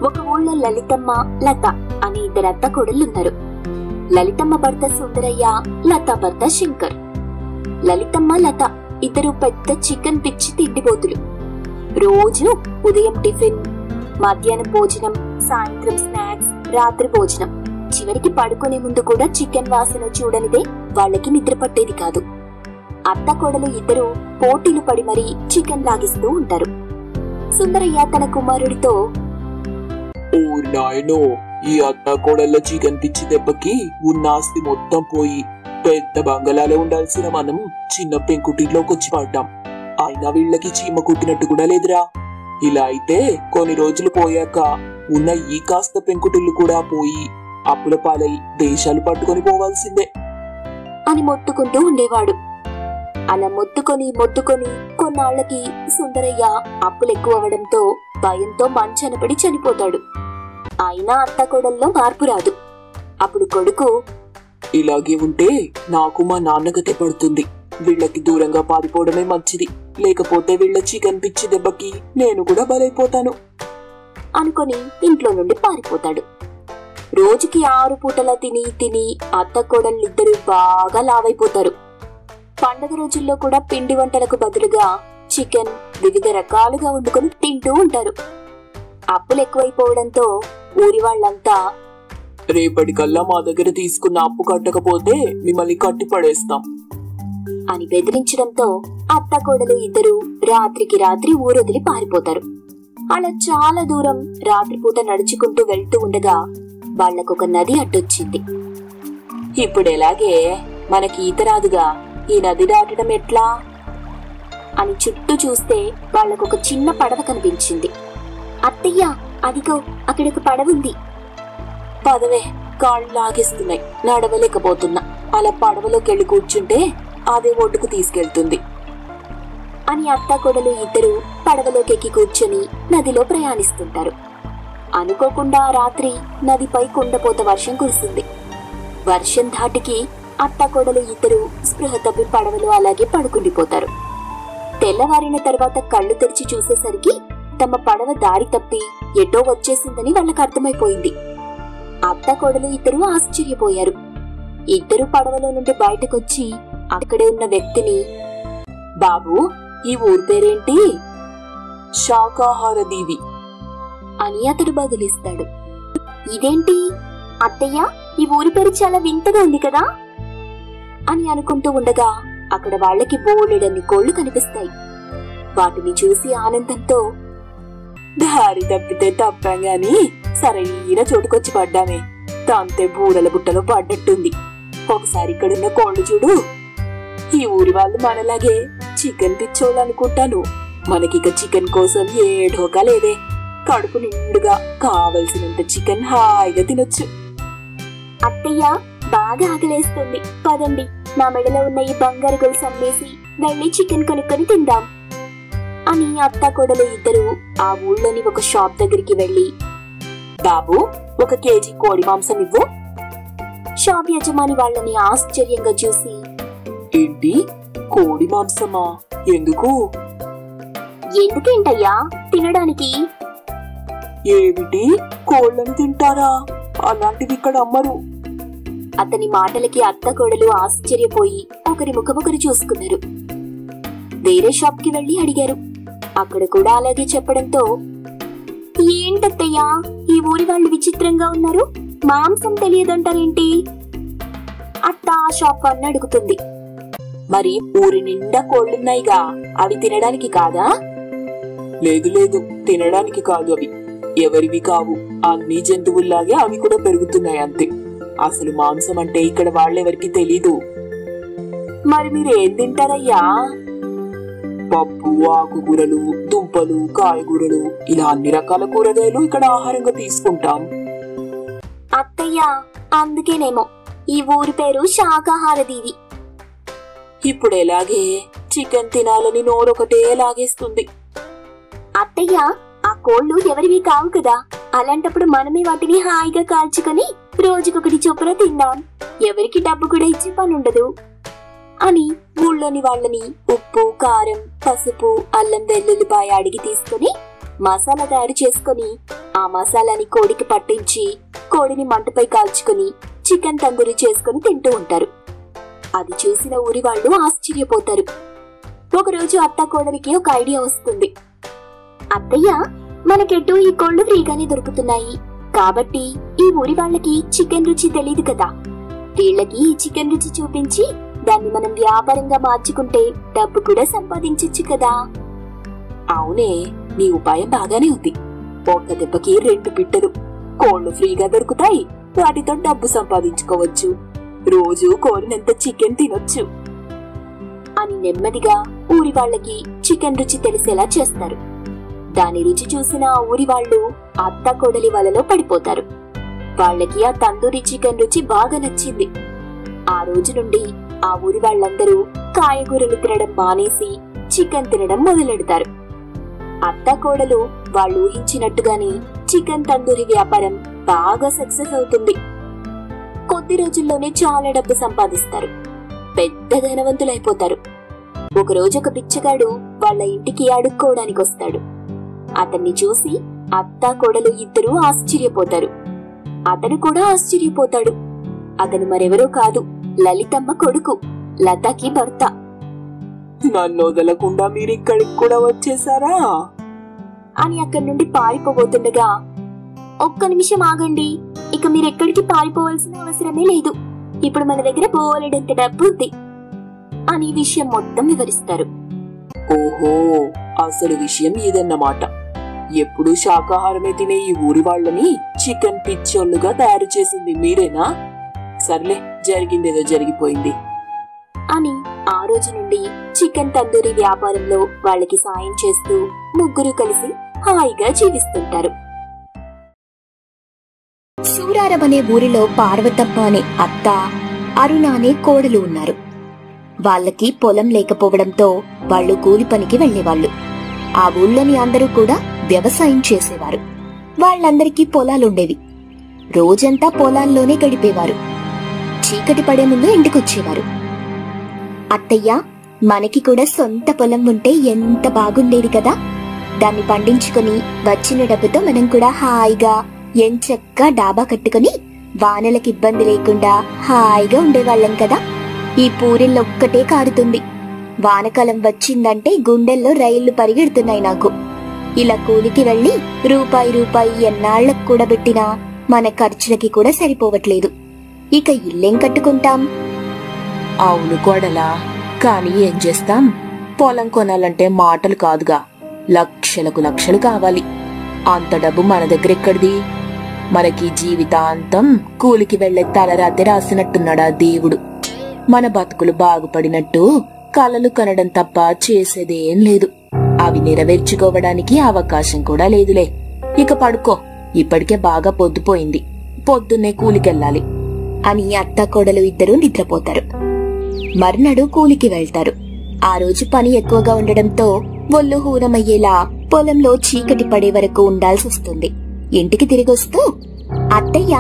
ఒక ఊళ్ళో లలితమ్మ, లత అనే ఇద్దరు అత్త కోడళ్ళున్నారు. లలితమ్మ భర్త సుందరయ్య, లత భర్త శంకర్. లలితమ్మ, లత ఇద్దరు పెద్ద చికెన్ పిచ్చి తిండిపోతులు. రోజు ఉదయం టిఫిన్, మధ్యాహ్నం భోజనం, సాయంత్రం స్నాక్స్, రాత్రి భోజనం, చివరికి పడుకునే ముందు కూడా చికెన్ వాసన చూడనిదే వాళ్ళకి నిద్ర పట్టేది కాదు. అత్త కోడలు ఇద్దరు పోటీలు పడి మరీ చికెన్ లాగిస్తూ ఉంటారు. సుందరయ్య తన కుమారుడితో, ఓరి నాయనో, ఈ అత్త కోడళ్ళ చికెన్ పిచ్చి దెబ్బకి ఉన్న ఆస్తి మొత్తం పోయి పెద్ద బంగళాలో ఉండాల్సిన మనం చిన్న పెంకుటిలోకి వచ్చి పడ్డాం. అయినా వీళ్ళకి చీమ కుట్టినట్టు కూడా లేదురా. ఇలా అయితే కొన్ని రోజులు పోయాక ఉన్న ఈ కాస్త పెంకుటిల్లు కూడా పోయి అప్పుల పాలై దేశాలు పట్టుకొని పోవాల్సిందే అని మొత్తుకుంటూ ఉండేవాడు. అలా మొత్తుకొని కొన్నాళ్లకి సుందరయ్య అప్పులెక్కువ అవడంతో భయంతో మంచాన పడి చనిపోతాడు. అయినా అత్త కోడల్లో మార్పు రాదు. అప్పుడు కొడుకు, ఇలాగే ఉంటే నాకు మా నాన్నగతే పడుతుంది. వీళ్ళకి దూరంగా పారిపోవడమే మంచిది, లేకపోతే వీళ్ళ చికెన్ పిచ్చి దెబ్బకి నేను కూడా బలైపోతాను అనుకొని ఇంట్లో నుండి పారిపోతాడు. రోజుకి 6 పూటలా తిని అత్త కోడళ్ళిద్దరూ బాగా లావైపోతారు. పండగ రోజుల్లో కూడా పిండి వంటలకు బదులుగా చికెన్ వివిధ రకాలుగా వండుకొని తింటూ ఉంటారు. అప్పులు ఎక్కువైపోవడంతో ఊరి వాళ్ళంతా, రేపటికల్లా మా దగ్గర తీసుకున్న అప్పు కట్టకపోతే మిమ్మల్ని కట్టి పడేస్తాం అని బెదిరించడంతో అత్త కోడలు ఇద్దరు రాత్రికి రాత్రి ఊరొదిలి పారిపోతారు. అలా చాలా దూరం రాత్రిపూట నడుచుకుంటూ వెళ్తూ ఉండగా వాళ్లకొక నది అడ్డొచ్చింది. ఇప్పుడెలాగే మనకి ఈత రాదుగా, ఈ నది దాటడం ఎట్లా అని చుట్టూ చూస్తే వాళ్లకొక చిన్న పడవ కనిపించింది. అత్తయ్య, అదిగో అక్కడొక పడవుంది. పదవే, కాళ్ళు లాగేస్తున్నాయి, నడవలేకపోతున్నా. అలా పడవలోకెళ్ళి కూర్చుంటే అదే ఒడ్డుకు తీసుకెళ్తుంది అని అత్త కోడలు ఇద్దరు పడవలోకెక్కి కూర్చొని నదిలో ప్రయాణిస్తుంటారు. అనుకోకుండా రాత్రి నదిపై కుండపోత వర్షం కురిసింది. వర్షం ధాటికి అత్త కోడలు ఇద్దరు స్పృహ తప్పి పడవలో అలాగే పడుకుండిపోతారు. తెల్లవారిన తర్వాత కళ్ళు తెరిచి చూసేసరికి తమ పడవ దారి తప్పి ఎటో వచ్చేసిందని వాళ్ళకు అర్థమైపోయింది. అత్త కోడలు ఇద్దరు ఆశ్చర్యపోయారు. ఇద్దరు పడవలో నుండి బయటకొచ్చి అక్కడే ఉన్న వ్యక్తిని, బాబు, ఈ ఊరి పేరేంటి? శాకాహార దీవి అని అతడు బదులిస్తాడు. ఇదేంటి అత్తయ్య, ఈ ఊరి పేరు చాలా వింతగా ఉంది కదా అని అనుకుంటూ ఉండగా అక్కడ వాళ్ళకి బోలెడన్ని కోళ్లు కనిపిస్తాయి. వాటిని చూసి ఆనందంతో, దారి తప్పితే తప్పాం గాని సరైన చోటుకొచ్చి పడ్డామే, తాంతే బూరల బుట్టలో పడ్డట్టుంది. ఒకసారి ఇక్కడున్న కోళ్లు చూడు. ఈ ఊరి వాళ్ళు మనలాగే చికెన్ పిచ్చోళ్ళు అనుకుంటాను. మనకిక చికెన్ కోసం ఏ ఢోకా లేదే. కడుపు నిండుగా కావలసినంత చికెన్ హాయిగా తినొచ్చు. అత్తయ్య, బాగా ఆకలేస్తుంది, పదండి, నా మెడలో ఉన్న ఈ బంగారు గొలుసు అమ్మేసి వెళ్ళి చికెన్ కొనుక్కొని తిందాం అని అత్త కోడలు ఇద్దరు ఆ ఊళ్ళోని ఒక షాప్ దగ్గరికి వెళ్లి, బాబు, 1 కేజీ కోడి మాంసం ఇవ్వు. షాప్ యజమాని వాళ్ళని ఆశ్చర్యంగా చూసి, ఏంటి, కోడి మాంసమా? ఎందుకు? ఎందుకేంటయ్యా, తినడానికి. ఏమిటి, కోళ్లను తింటారా? అలాంటివి ఇక్కడ అమ్మరు. అతని మాటలకి అత్త కోడలు ఆశ్చర్యపోయి ఒకరి ముఖమొకరు చూసుకున్నారు. వేరే షాప్ కి వెళ్లి అడిగారు. అక్కడ కూడా అలాగే చెప్పడంతో, ఏంటత్తయ్యా, ఈ ఊరి వాళ్ళు విచిత్రంగా ఉన్నారు, మాంసం తెలియదంటారేంటి అత్త ఆ షాప్ అన్న అడుగుతుంది. మరి ఊరి నిండా కోళ్లున్నాయిగా, అవి తినడానికి కాదా? లేదు లేదు, తినడానికి కాదు, అవి ఎవరివి కావు. అన్ని జంతువుల్లాగే అవి కూడా పెరుగుతున్నాయి అంతే. అసలు మాంసం అంటే ఇక్కడ వాళ్ళెవరికి తెలీదు. మరి మీరేం తింటారయ్యా? పప్పు, ఆకుకూరలు, దుంపలు, కాయగూరలు, ఇలా అన్ని రకాల కూరగాయలు ఇక్కడ ఆహారంగా తీసుకుంటాం. అత్తయ్య, అందుకేనేమో ఈ ఊరి పేరు శాకాహార దీవి. ఇప్పుడు ఎలాగే చికెన్ తినాలని నోరొకటే లాగేస్తుంది. అత్తయ్య, ఆ కోళ్లు ఎవరివి కావు కదా, అలాంటప్పుడు మనమే వాటిని హాయిగా కాల్చుకొని రోజుకొకటి చొప్పున తిందాం, ఎవరికి డబ్బు కూడా ఇచ్చే పనుండదు అని ఊళ్ళోని వాళ్ళని ఉప్పు, కారం, పసుపు, అల్లం వెల్లుల్లిపాయ అడిగి తీసుకుని మసాలా తయారు చేసుకుని ఆ మసాలాని కోడికి పట్టించి కోడిని మంటపై కాల్చుకుని చికెన్ తందూరి చేసుకుని తింటూ ఉంటారు. అది చూసిన ఊరి వాళ్ళు ఆశ్చర్యపోతారు. ఒకరోజు అత్త కోడలికి ఒక ఐడియా వస్తుంది. అత్తయ్య, మనకెటూ ఈ కోళ్లు ఫ్రీగానే దొరుకుతున్నాయి కాబట్టి ఈ ఊరి వాళ్ళకి చికెన్ రుచి తెలియదు కదా. వీళ్ళకి ఈ చికెన్ రుచి చూపించి దాన్ని మనం వ్యాపారంగా మార్చుకుంటే డబ్బు కూడా సంపాదించొచ్చు కదా. అవునే, నీ ఉపాయం బాగానే ఉంది. ఒక్క దెబ్బకి 2 పిట్టలు. కోళ్లు ఫ్రీగా దొరుకుతాయి, వాటితో డబ్బు సంపాదించుకోవచ్చు. రోజు కోరినంత చికెన్ తినొచ్చు అని నెమ్మదిగా ఊరి వాళ్ళకి చికెన్ రుచి తెలిసేలా చేస్తారు. దాని రుచి చూసిన ఆ ఊరి వాళ్ళు అత్త కోడలి వలలో పడిపోతారు. వాళ్ళకి ఆ తందూరి చికెన్ రుచి బాగా నచ్చింది. ఆ రోజు నుండి ఆ ఊరి వాళ్ళందరూ కాయగూరలు తినడం మానేసి చికెన్ తినడం మొదలెడతారు. అత్త కోడలు వాళ్ళు ఊహించినట్టుగానే చికెన్ తందూరి వ్యాపారం బాగా సక్సెస్ అవుతుంది. కొద్ది రోజుల్లోనే చాలా డబ్బు సంపాదిస్తారు. పెద్ద ధనవంతులైపోతారు. ఒకరోజు ఒక బిచ్చగాడు వాళ్ళ ఇంటికి అడుక్కోవడానికి వస్తాడు. అతన్ని చూసి అత్త కోడలు ఇద్దరూ ఆశ్చర్యపోతారు. అతను కూడా ఆశ్చర్యపోతాడు. అతను మరెవరో కాదు, లలితమ్మ కొడుకు, లతకి భర్త. నన్ను వదలకుండా మీరిక్కడికి కూడా వచ్చేసారా అని అక్కడి నుండి పారిపోబోతుండగా, ఒక్క నిమిషం ఆగండి, ఇక మీరెక్కడికి పారిపోవాల్సిన అవసరమే లేదు. ఇప్పుడు మన దగ్గర బోలెడంత డబ్బు ఉంది అని విషయం మొత్తం వివరిస్తారు. ఓహో, అసలు విషయం ఇదన్నమాట. ఎప్పుడు శాకాహారమే తినే ఈ ఊరి వాళ్ళని చికెన్ పిచ్చోళ్లుగా తయారు చేసింది మీరేనా? సర్లే, జరిగిందేదో జరిగిపోయింది అని ఆ రోజు నుండి చికెన్ తందూరి వ్యాపారంలో వాళ్ళకి సాయం చేస్తూ ముగ్గురు కలిసి హాయిగా జీవిస్తుంటారు. సూరారం అనే ఊరిలో పార్వతమ్మ అనే అత్త, అరుణ అనే కోడలు ఉన్నారు. వాళ్ళకి పొలం లేకపోవడంతో వాళ్ళు కూలి పనికి వెళ్లేవాళ్లు. ఆ ఊళ్ళోని అందరూ కూడా వ్యవసాయం చేసేవారు. వాళ్ళందరికీ పొలాలుండేవి. రోజంతా పొలాల్లోనే గడిపేవారు. చీకటి పడే ముందు ఇంటికొచ్చేవారు. అత్తయ్య, మనకి కూడా సొంత పొలం ఉంటే ఎంత బాగుండేది కదా. దాన్ని పండించుకుని వచ్చిన డబ్బుతో మనం కూడా హాయిగా ఎంచక్కా డాబా కట్టుకుని వానలకి ఇబ్బంది లేకుండా హాయిగా ఉండేవాళ్ళం కదా. ఈ పూరిల్లో ఒక్కటే కారుతుంది. వానకాలం వచ్చిందంటే గుండెల్లో రైళ్లు పరిగెడుతున్నాయి నాకు. ఇలా కూలికి వెళ్లి రూపాయి ఎన్నాళ్లకు కూడబెట్టినా మన ఖర్చులకి కూడా సరిపోవట్లేదు. ఇక ఇల్లేం కట్టుకుంటాం? అవును కోడలా, కానీ ఏం చేస్తాం? పొలం కొనాలంటే మాటలు కాదుగా, లక్షలకు లక్షలు కావాలి. అంత డబ్బు మన దగ్గర ఎక్కడిది? మనకి జీవితాంతం కూలికి వెళ్లే తలరాతే రాసినట్టున్నాడా దేవుడు. మన బతుకులు బాగుపడినట్టు కలలు కనడం తప్ప చేసేదేం లేదు. అవి నెరవేర్చుకోవడానికి అవకాశం కూడా లేదులే. ఇక పడుకో, ఇప్పటికే బాగా పొద్దుపోయింది. పొద్దున్నే కూలికెళ్ళాలి అని అత్త కోడలు ఇద్దరూ నిద్రపోతారు. మర్నాడు కూలికి వెళ్తారు. ఆ రోజు పని ఎక్కువగా ఉండడంతో ఒళ్ళు హూనమయ్యేలా పొలంలో చీకటి పడే వరకు ఉండాల్సి వస్తుంది. ఇంటికి తిరిగొస్తూ, అత్తయ్య,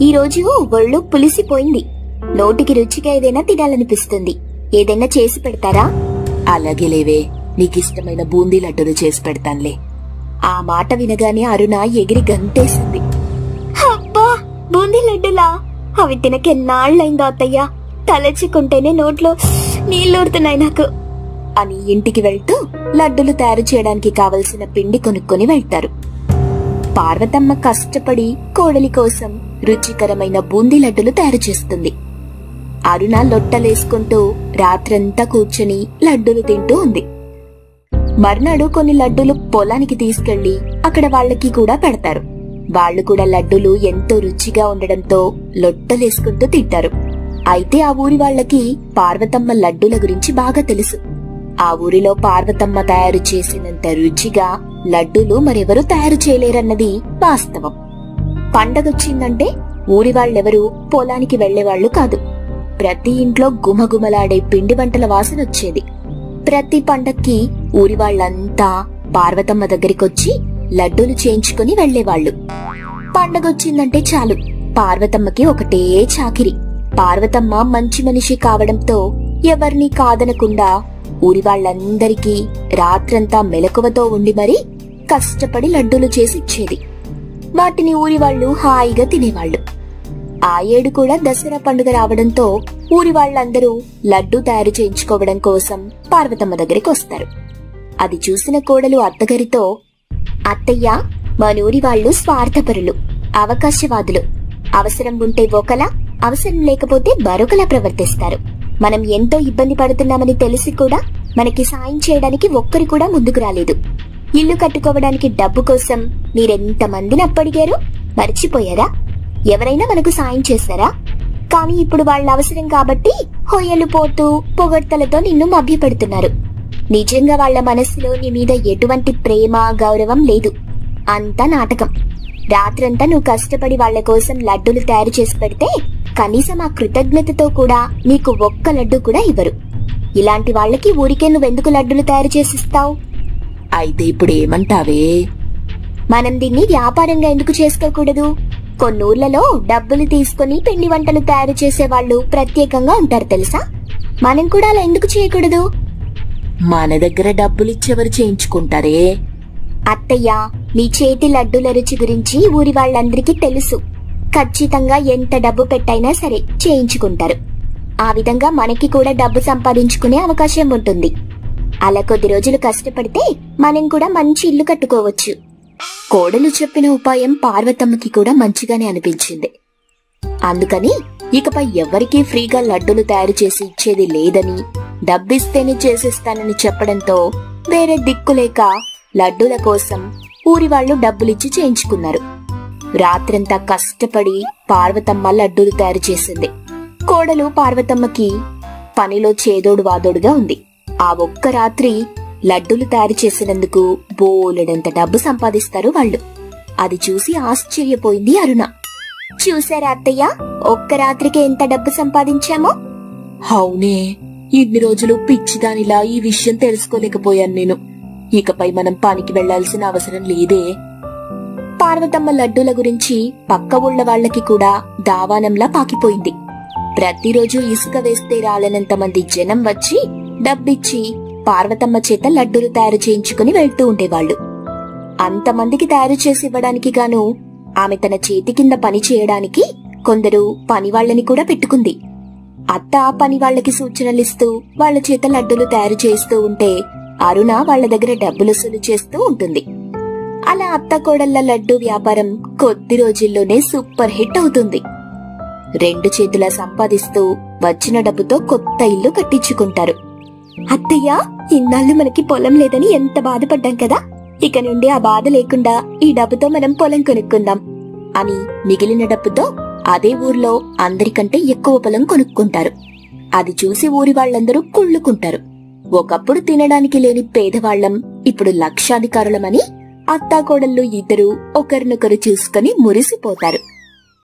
ఈ రోజు ఒళ్ళు పులిసిపోయింది. నోటికి రుచిగా ఏదైనా తినాలనిపిస్తుంది. ఏదైనా చేసి పెడతారా? అలాగే లేవే, నీకిష్టమైన బూందీ లడ్డూలు చేసి పెడతాన్లే. ఆ మాట వినగానే అరుణ ఎగిరి గంతేసింది. అబ్బా, బూందీ లడ్డులా? అవి తినకెన్నాళ్ళైందో అత్తయ్య. తలచుకుంటేనే నోట్లో నీళ్లూరుతున్నాయి నాకు అని ఇంటికి వెళ్తూ లడ్డులు తయారు చేయడానికి కావలసిన పిండి కొనుక్కొని వెళ్తారు. పార్వతమ్మ కష్టపడి కోడలి కోసం రుచికరమైన బూందీ లడ్డులు తయారు చేస్తుంది. అరుణ లొట్టలేసుకుంటూ రాత్రంతా కూర్చొని లడ్డూలు తింటూ ఉంది. మర్నాడు కొన్ని లడ్డూలు పొలానికి తీసుకెళ్లి అక్కడ వాళ్ళకి కూడా పెడతారు. వాళ్లు కూడా లడ్డూలు ఎంతో రుచిగా ఉండడంతో లొట్టలేసుకుంటూ తింటారు. అయితే ఆ ఊరి వాళ్లకి పార్వతమ్మ లడ్డూల గురించి బాగా తెలుసు. ఆ ఊరిలో పార్వతమ్మ తయారు చేసినంత రుచిగా లడ్డూలు మరెవరూ తయారు చేయలేరన్నది వాస్తవం. పండగొచ్చిందంటే ఊరి వాళ్ళెవరూ పొలానికి వెళ్లేవాళ్లు కాదు. ప్రతి ఇంట్లో గుమగుమలాడే పిండి వంటల వాసనొచ్చేది. ప్రతి పండక్కి ఊరి వాళ్లంతా పార్వతమ్మ దగ్గరికొచ్చి లడ్డూలు చేయించుకుని వెళ్లేవాళ్లు. పండగొచ్చిందంటే చాలు పార్వతమ్మకి ఒకటే చాకిరి. పార్వతమ్మ మంచి మనిషి కావడంతో ఎవర్నీ కాదనకుండా ఊరి వాళ్లందరికీ రాత్రంతా మెలకువతో ఉండి మరీ కష్టపడి లడ్డూలు చేసి ఇచ్చేది. వాటిని ఊరి వాళ్ళు హాయిగా తినేవాళ్లు. ఆ ఏడు కూడా దసరా పండుగ రావడంతో ఊరి వాళ్ళందరూ లడ్డూ తయారు చేయించుకోవడం కోసం పార్వతమ్మ దగ్గరికి వస్తారు. అది చూసిన కోడలు అత్తగారితో, అత్తయ్య, మనూరి వాళ్ళు స్వార్థపరులు, అవకాశవాదులు. అవసరం ఉంటే ఒకలా, అవసరం లేకపోతే మరొకలా ప్రవర్తిస్తారు. మనం ఎంతో ఇబ్బంది పడుతున్నామని తెలిసి కూడా మనకి సాయం చేయడానికి ఒక్కరు కూడా ముందుకు రాలేదు. ఇల్లు కట్టుకోవడానికి డబ్బు కోసం మీరెంతమందిని అప్పడిగారు? మర్చిపోయారా? ఎవరైనా మనకు సాయం చేశారా? కానీ ఇప్పుడు వాళ్ళ అవసరం కాబట్టి హొయ్యలు పోతూ పొగడ్తలతో నిన్ను మభ్యపెడుతున్నారు. నిజంగా వాళ్ల మనస్సులో నీ మీద ఎటువంటి ప్రేమ, గౌరవం లేదు. అంతా నాటకం. రాత్రంతా నువ్వు కష్టపడి వాళ్ల కోసం లడ్డూలు తయారు చేసి పెడితే కనీసం ఆ కృతజ్ఞతతో కూడా నీకు ఒక్క లడ్డు కూడా ఇవ్వరు. ఇలాంటి వాళ్ళకి ఊరికే నువ్వెందుకు లడ్డూలు తయారు చేసిస్తావు? అయితే ఇప్పుడు ఏమంటావే? మనం దీన్ని వ్యాపారంగా ఎందుకు చేసుకోకూడదు? కొన్నూర్లలో డబ్బులు తీసుకుని పిండి వంటలు తయారు చేసేవాళ్లు ప్రత్యేకంగా ఉంటారు తెలుసా? మనం కూడా అలా ఎందుకు చేయకూడదు? మన దగ్గర డబ్బులిచ్చేవారు చేయించుకుంటారే. అత్తయ్య, నీ చేతి లడ్డూల రుచి గురించి ఊరి వాళ్ళందరికీ తెలుసు. ఖచ్చితంగా ఎంత డబ్బు పెట్టైనా సరే చేయించుకుంటారు. ఆ విధంగా మనకి కూడా డబ్బు సంపాదించుకునే అవకాశం ఉంటుంది. అలా కొద్ది రోజులు కష్టపడితే మనం కూడా మంచి ఇల్లు కట్టుకోవచ్చు. కోడలు చెప్పిన ఉపాయం పార్వతమ్మకి కూడా మంచిగానే అనిపించింది. అందుకని ఇకపై ఎవ్వరికీ ఫ్రీగా లడ్డూలు తయారు చేసి ఇచ్చేది లేదని, డబ్బిస్తేనే చేసిస్తానని చెప్పడంతో వేరే దిక్కులేక లడ్డూల కోసం ఊరి వాళ్ళు డబ్బులిచ్చి చేయించుకున్నారు. రాత్రంతా కష్టపడి పార్వతమ్మ లడ్డూలు తయారు చేసింది. కోడలు పార్వతమ్మకి పనిలో చేదోడు వాదోడుగా ఉంది. ఆ ఒక్క రాత్రి లడ్డూలు తయారు చేసినందుకు బోలెడంత డబ్బు సంపాదిస్తారు వాళ్ళు. అది చూసి ఆశ్చర్యపోయింది అరుణ. చూసారా అత్తయ్య, ఒక్క రాత్రికి ఎంత డబ్బు సంపాదించామో? అవునే, ఇన్ని రోజులు పిచ్చిదానిలా ఈ విషయం తెలుసుకోలేకపోయాను నేను. ఇకపై మనం పనికి వెళ్లాల్సిన అవసరం లేదే. పార్వతమ్మ లడ్డూల గురించి పక్క ఊళ్ల వాళ్లకి కూడా దావానంలా పాకిపోయింది. ప్రతిరోజు ఇసుక వేస్తే రాలనంత మంది జనం వచ్చి డబ్బిచ్చి పార్వతమ్మ చేత లడ్డూలు తయారు చేయించుకుని వెళ్తూ ఉండేవాళ్లు. అంతమందికి తయారు చేసి ఇవ్వడానికి గాను ఆమె తన చేతి కింద పని చేయడానికి కొందరు పనివాళ్లని కూడా పెట్టుకుంది. అత్త పనివాళ్లకి సూచనలిస్తూ వాళ్ల చేత లడ్డూలు తయారు చేస్తూ ఉంటే అరుణ వాళ్ల దగ్గర డబ్బులు వసూలు చేస్తూ ఉంటుంది. అలా అత్త కోడళ్ల లడ్డూ వ్యాపారం కొద్ది రోజుల్లోనే సూపర్ హిట్ అవుతుంది. రెండు చేతులా సంపాదిస్తూ వచ్చిన డబ్బుతో కొత్త ఇల్లు కట్టించుకుంటారు. అత్తయ్య, ఇన్నాళ్ళు మనకి పొలం లేదని ఎంత బాధపడ్డాం కదా, ఇక నుండి ఆ బాధ లేకుండా ఈ డబ్బుతో మనం పొలం కొనుక్కుందాం అని మిగిలిన డబ్బుతో అదే ఊర్లో అందరికంటే ఎక్కువ పొలం కొనుక్కుంటారు. అది చూసి ఊరి వాళ్ళందరూ కుళ్ళుకుంటారు. ఒకప్పుడు తినడానికి లేని పేదవాళ్లం ఇప్పుడు లక్షాధికారులమని అత్తాకోడళ్ళు ఇద్దరూ ఒకరినొకరు చూసుకుని మురిసిపోతారు.